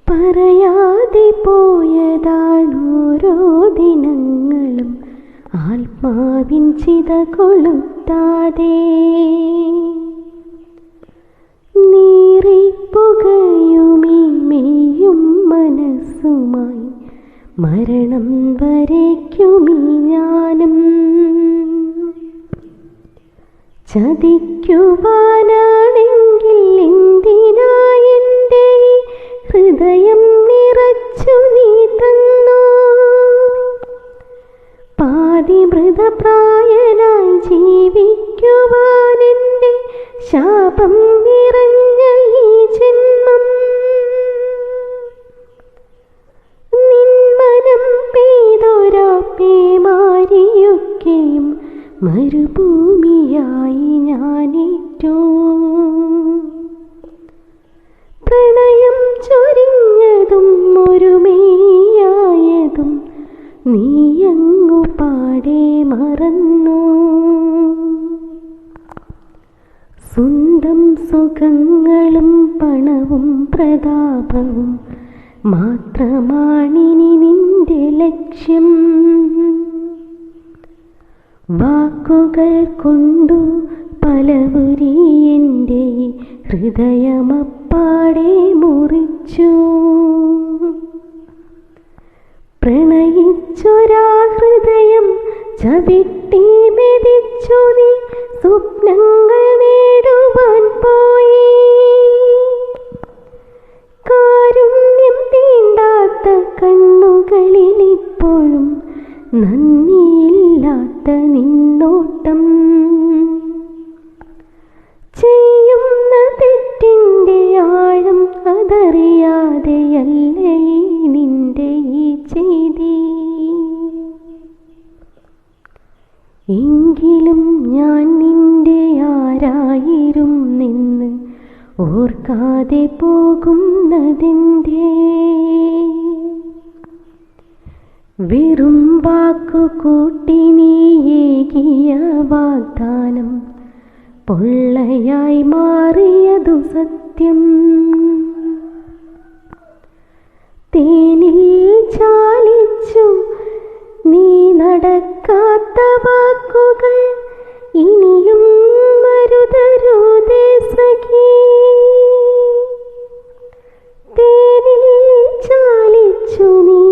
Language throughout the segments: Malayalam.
പറയാതെ പോയതാണോരോ ദിനങ്ങളും ആത്മാവിൻ ചിത കൊളുത്താതെ. നീറിപ്പുകയുമീ മെയ്യും മനസ്സുമായി മരണം വരയ്ക്കുമീ ഞാനും. ചതിക്കുവാനാണെങ്കിൽ എന്തിനായെൻ്റെ ഹൃദയം നിറച്ചു നീ തന്നു. പാതി മൃതപ്രായനായി ജീവിക്കുവാനെൻ്റെ ശാപം നിറഞ്ഞ ഈ ജന്മം. നിന്മനം പെയ്തൊരാ പേമാരിയൊക്കെയും മരുഭൂമിയായി ഞാനേറ്റു. പ്രണയം ചൊരിഞ്ഞതും ഒരുമയായതും നീയങ്ങു പാടെ മറന്നു. സ്വന്തം സുഖങ്ങളും പണവും പ്രതാപവും മാത്രമാണിനി നിന്റെ ലക്ഷ്യം. വാക്കുകൾ കൊണ്ടു പലവുരി എൻ്റെ ഹൃദയമപ്പാടെ മുറിച്ചു. പ്രണയിച്ചൊരാ ഹൃദയം ചവിട്ടി മെതിച്ചു നീ സ്വപ്നങ്ങൾ നേടുവാൻ പോയി. കാരുണ്യം തീണ്ടാത്ത കണ്ണുകളിലിപ്പോഴും നന്ദിയില്ലാത്ത നിന്നോട്ടം. ചെയ്യുന്ന തെറ്റിൻ്റെ ആഴം അതറിയാതെയല്ലേ നിന്റെ ഈ ചെയ്തി. എങ്കിലും ഞാൻ നിന്റെ ആരായിരുന്നെന്ന് ഓർക്കാതെ പോകുന്നതെന്തേ. വെറും വാക്കുകൂട്ടി നീ ഏകിയ വാഗ്ദാനം പൊള്ളയായി മാറിയതു സത്യം. തേനിൽ ചാലിച്ചു നീ നടക്കാത്ത വാക്കുകൾ ഇനിയും മരുതരുതേ സഖി. തേനിൽ ചാലിച്ചു നീ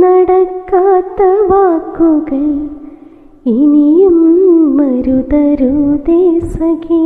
നടക്കാത്ത വാക്കുകൾ ഇനിയും മരുതരുതേ സഖി.